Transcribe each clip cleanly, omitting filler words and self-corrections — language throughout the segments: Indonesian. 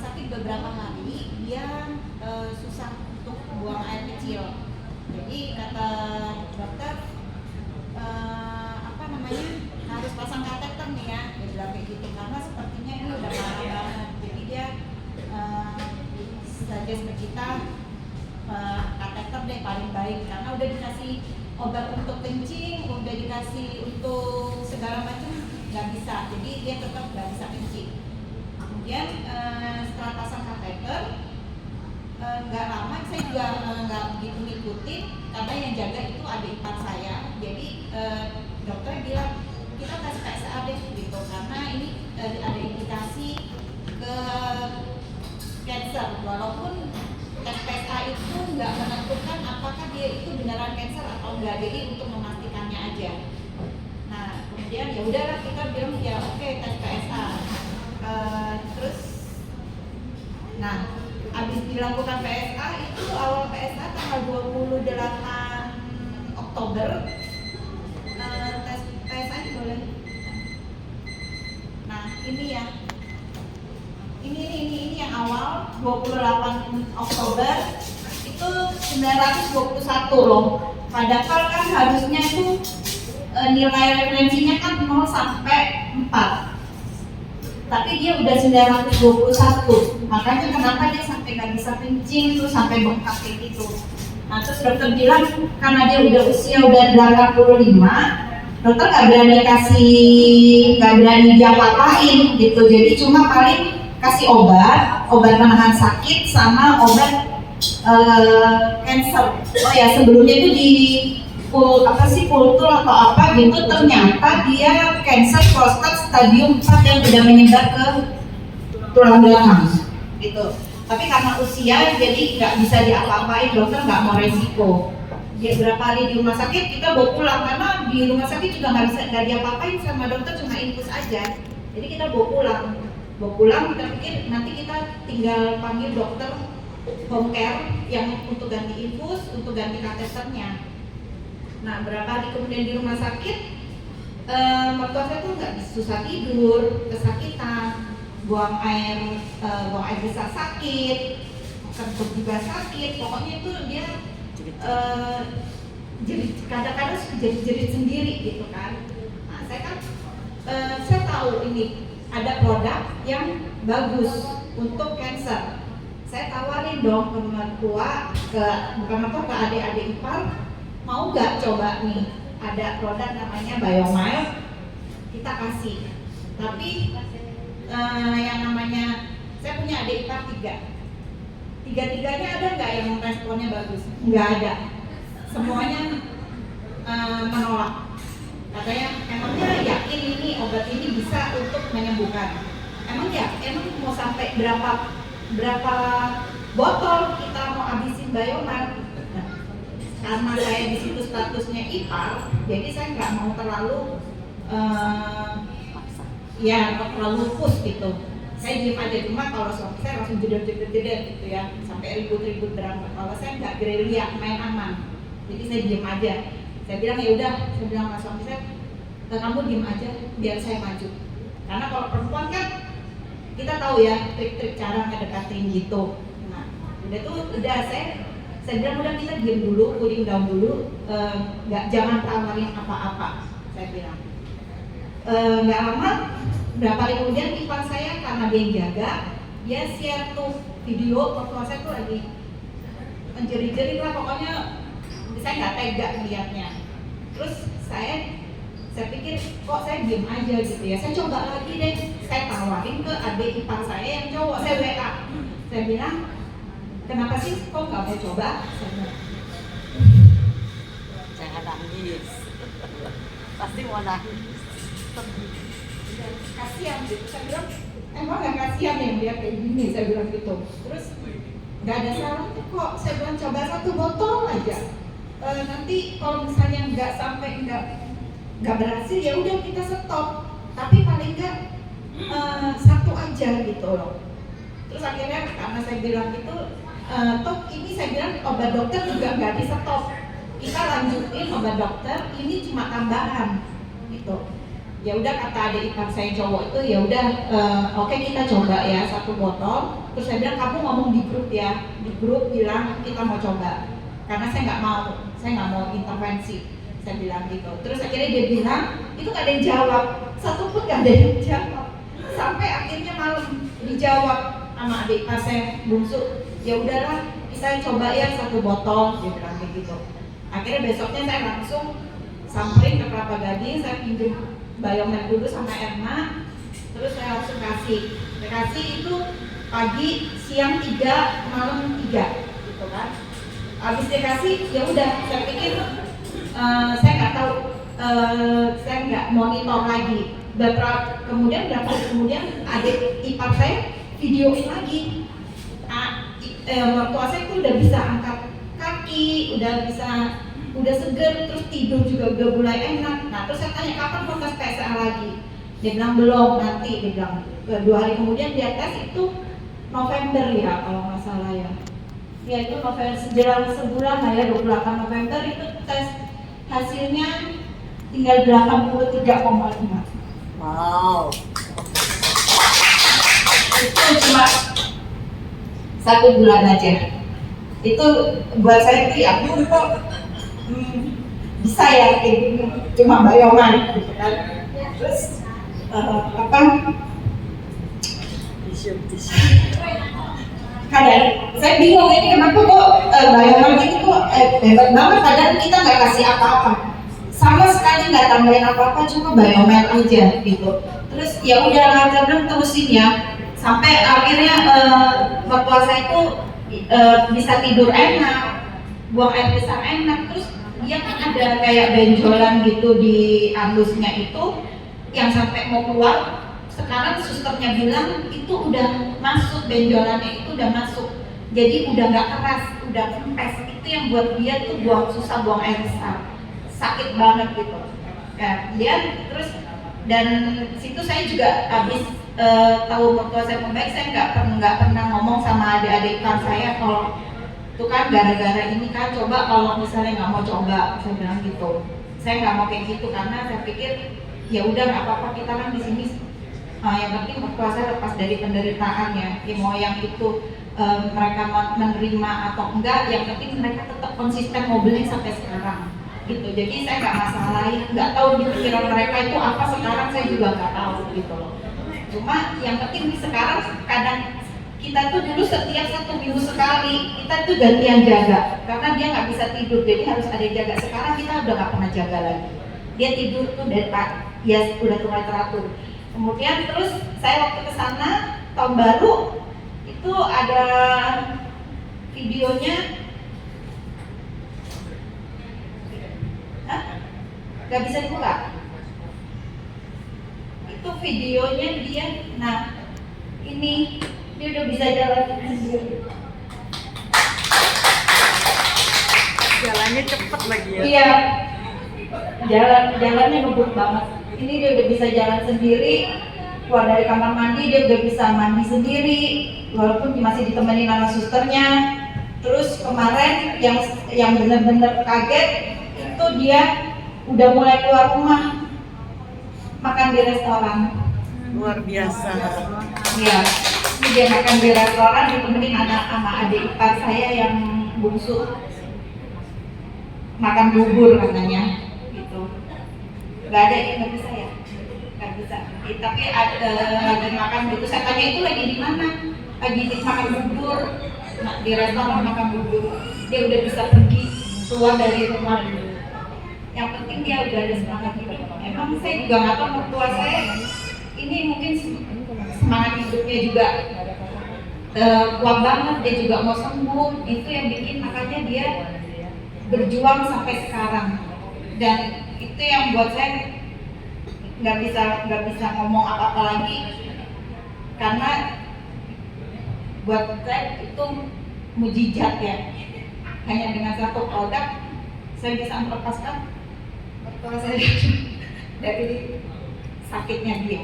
sakit beberapa hari, dia susah untuk buang air kecil. Jadi kata dokter harus pasang kateter nih ya, dia bilang kayak gitu karena sepertinya ini udah parah banget. Jadi dia suggest ke kita kateter deh paling baik karena udah dikasih obat untuk kencing, udah dikasih untuk segala macam nggak bisa, jadi dia tetap nggak bisa kencing. Kemudian setelah pasang kateter nggak lama saya juga nggak begitu ngikutin karena yang jaga itu adik ipar saya. Jadi dokter bilang kita tes PSA deh gitu karena ini ada indikasi ke cancer, walaupun tes PSA itu nggak menentukan apakah dia itu beneran cancer atau enggak, jadi untuk memastikannya aja. Nah kemudian ya udahlah kita bilang ya oke, tes PSA. Terus nah habis dilakukan PSA itu awal PSA tanggal 28 Oktober, tes PSA ini boleh. Nah ini ya, ini yang awal 28 Oktober itu 921 loh. Padahal kan harusnya itu nilai referensinya kan 0 sampai 4. Tapi dia udah 921. Makanya kenapa dia sampai nggak bisa kencing terus sampai bengkak kayak gitu. Nah terus dokter bilang karena dia udah usia udah 85, dokter nggak berani diapa-apain gitu. Jadi cuma paling kasih obat menahan sakit sama obat cancer. Oh ya sebelumnya itu di kultur atau apa gitu, ternyata dia cancer prostat stadium 4 yang sudah menyebar ke tulang belakang gitu. Tapi karena usia jadi nggak bisa diapa-apain, dokter nggak mau resiko. Dia berapa hari di rumah sakit kita bawa pulang karena di rumah sakit juga nggak diapa-apain sama dokter, cuma infus aja. Jadi kita bawa pulang kita pikir nanti kita tinggal panggil dokter home care yang untuk ganti infus, untuk ganti kateternya. Nah berapa hari kemudian di rumah sakit, mertua saya tuh nggak susah tidur, kesakitan, buang air besar sakit, kentut juga sakit, pokoknya itu dia kadang-kadang jerit sendiri gitu kan. Nah saya tahu ini ada produk yang bagus untuk cancer. Saya tawarin dong ke mertua, ke adik-adik ipar, mau nggak coba nih, ada produk namanya Biomile, kita kasih. Tapi yang namanya, saya punya adik ipar 3. Tiga-tiganya ada nggak yang responnya bagus? Nggak ada. Semuanya menolak. Katanya emangnya yakin ini obat ini bisa untuk menyembuhkan? Emang mau sampai berapa botol kita mau habisin Biomile? Karena saya di situ statusnya ipar, jadi saya nggak mau terlalu terlalu push gitu. Saya diem aja, cuma kalau suami saya langsung jeder gitu ya, sampai ribut berantem. Kalau saya nggak gerilya, main aman, jadi saya diem aja. Saya bilang ya udah, saya bilang sama suami saya, kamu diem aja biar saya maju. Karena kalau perempuan kan kita tahu ya trik-trik cara ngedekatin gitu. Nah udah saya bilang udah kita diam dulu, cooling down dulu, jangan tawarin apa-apa, saya bilang. Nggak lama, berapa hari kemudian ipar saya karena dia yang jaga, dia share tuh video mertua saya tuh lagi menjerit-jerit lah, pokoknya saya nggak tega melihatnya. Terus saya pikir kok saya diem aja gitu ya, saya coba lagi deh, saya tawarin ke adik ipar saya yang cowok, saya WA, saya bilang kenapa sih kok nggak mau coba? Jangan nangis, pasti mau nangis. Kasihan gitu, saya bilang emang nggak kasihan yang dia kayak gini, saya bilang gitu. Terus nggak ada salahnya kok, saya bilang coba 1 botol aja. Nanti kalau misalnya nggak berhasil ya udah kita stop. Tapi paling nggak 1 aja gitu loh. Terus akhirnya karena saya bilang gitu, toh ini saya bilang obat dokter juga nggak di stop. Kita lanjutin obat dokter, ini cuma tambahan gitu. Ya udah kata adik ipar saya cowok itu, ya udah oke, kita coba ya 1 botol. Terus saya bilang, kamu ngomong di grup ya, di grup bilang kita mau coba, karena saya nggak mau intervensi, saya bilang gitu. Terus akhirnya dia bilang itu nggak ada yang jawab, satu pun nggak ada yang jawab, sampai akhirnya malam dijawab sama adik ipar saya bungsu, ya udahlah kita coba ya 1 botol, dia bilang kayak gitu. Akhirnya besoknya saya langsung samperin ke Kelapa Gading, saya pinjam Biomed dulu sama Erna, terus saya langsung kasih itu pagi, siang 3, malam 3 gitu kan. Habis dikasih ya udah, saya pikir saya nggak tahu, saya nggak monitor lagi. Berapa kemudian adik ipar saya videoin lagi. Mertua saya itu udah bisa angkat kaki, udah seger, terus tidur juga udah mulai enak. Nah terus saya tanya, kapan mau tes PSA lagi? Dia bilang belum, nanti. Dia bilang 2 hari kemudian dia tes, itu November ya kalau nggak salah ya. Ya itu November, jelang sebulan lah ya, 28 November itu tes, hasilnya tinggal 83,5. Wow. Itu cuma 1 bulan aja. Itu buat saya itu ya kok bisa ya kayak gini, cuma bayangan gitu kan. Terus kadang saya bingung ini kenapa kok bayangan gitu kok hebat banget, padahal kita nggak kasih apa-apa, sama sekali nggak tambahin apa-apa, cuma biomed aja gitu. Terus ya udah saya bilang terusin ya, sampai akhirnya mertua saya itu bisa tidur enak, buang air besar enak. Terus dia kan ada kayak benjolan gitu di anusnya itu yang sampai mau keluar. Sekarang susternya bilang itu udah masuk, benjolannya itu udah masuk, jadi udah nggak keras, udah kempes. Itu yang buat dia tuh susah buang air besar, sakit banget gitu. Ya, dia terus, dan situ saya juga habis tahu mertua saya membaik, saya nggak pernah ngomong sama adik-adik ipar saya kalau itu kan gara-gara ini kan, coba kalau misalnya nggak mau coba, saya bilang gitu. Saya nggak mau kayak gitu karena saya pikir ya udah nggak apa-apa, kita kan di sini yang penting mertua saya lepas dari penderitaannya. Ya mau yang itu mereka menerima atau enggak, yang penting mereka tetap konsisten mau beli sampai sekarang gitu. Jadi saya nggak masalahin, nggak tahu di pikiran mereka itu apa sekarang, saya juga nggak tahu gitu loh. Cuma yang penting di sekarang, kadang kita tuh dulu setiap 1 minggu sekali kita tuh gantian jaga karena dia nggak bisa tidur, jadi harus ada yang jaga. Sekarang kita udah nggak pernah jaga lagi, dia tidur tuh dari ya udah mulai teratur. Kemudian terus saya waktu ke sana tahun baru itu ada videonya, nggak bisa dibuka. Itu videonya dia, nah ini dia udah bisa jalan sendiri. Jalannya cepet lagi ya? Iya, jalannya ngebut banget. Ini dia udah bisa jalan sendiri, keluar dari kamar mandi dia udah bisa mandi sendiri, walaupun masih ditemenin sama susternya. Terus kemarin yang bener-bener kaget itu dia udah mulai keluar rumah, makan di restoran. Luar biasa. Iya, dia makan di restoran ditemenin anak sama adik ipar saya yang bungsu, makan bubur katanya gitu. Gak ada yang nggak bisa ya, nggak bisa. Tapi lagi makan gitu, saya tanya itu lagi di mana? Lagi makan bubur, di restoran makan bubur. Dia udah bisa pergi keluar dari rumah. Yang penting dia udah ada semangat hidup. Emang saya juga nggak tahu, mertua saya ini mungkin semangat hidupnya juga kuat banget, dia juga mau sembuh. Itu yang bikin makanya dia berjuang sampai sekarang. Dan itu yang buat saya nggak bisa ngomong apa-apa lagi, karena buat saya itu mujizat ya. Hanya dengan 1 produk saya bisa melepaskan mertua saya dari sakitnya dia.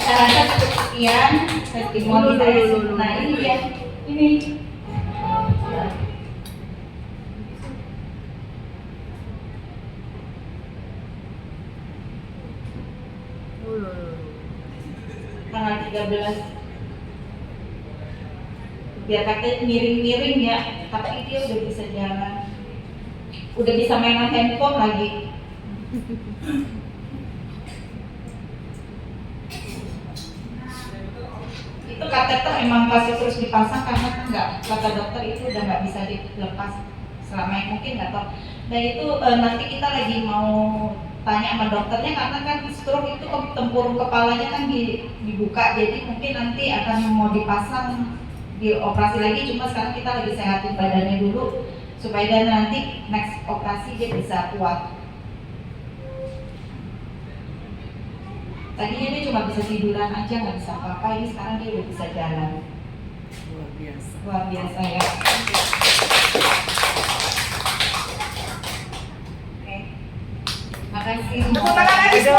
Saya rasa cukup sekian testimoni saya. Nah ini dia, ini Tanggal 13. Biar katanya miring-miring ya, tapi dia udah bisa jalan. Udah bisa mainan handphone lagi. Itu kateter emang pasti terus dipasang karena kan nggak, kata dokter itu udah nggak bisa dilepas selama yang mungkin nggak tahu. Dan itu nanti kita lagi mau tanya sama dokternya karena kan stroke itu tempurung kepalanya kan dibuka, jadi mungkin nanti akan mau dipasang dioperasi lagi, cuma sekarang kita lagi sehatin badannya dulu supaya dan nanti next operasi dia bisa kuat. Tadinya dia cuma bisa tiduran aja, nggak bisa apa-apa, ini sekarang dia udah bisa jalan. Luar biasa. Luar biasa ya. Oke. Makasih. Tepuk tangan lagi semua.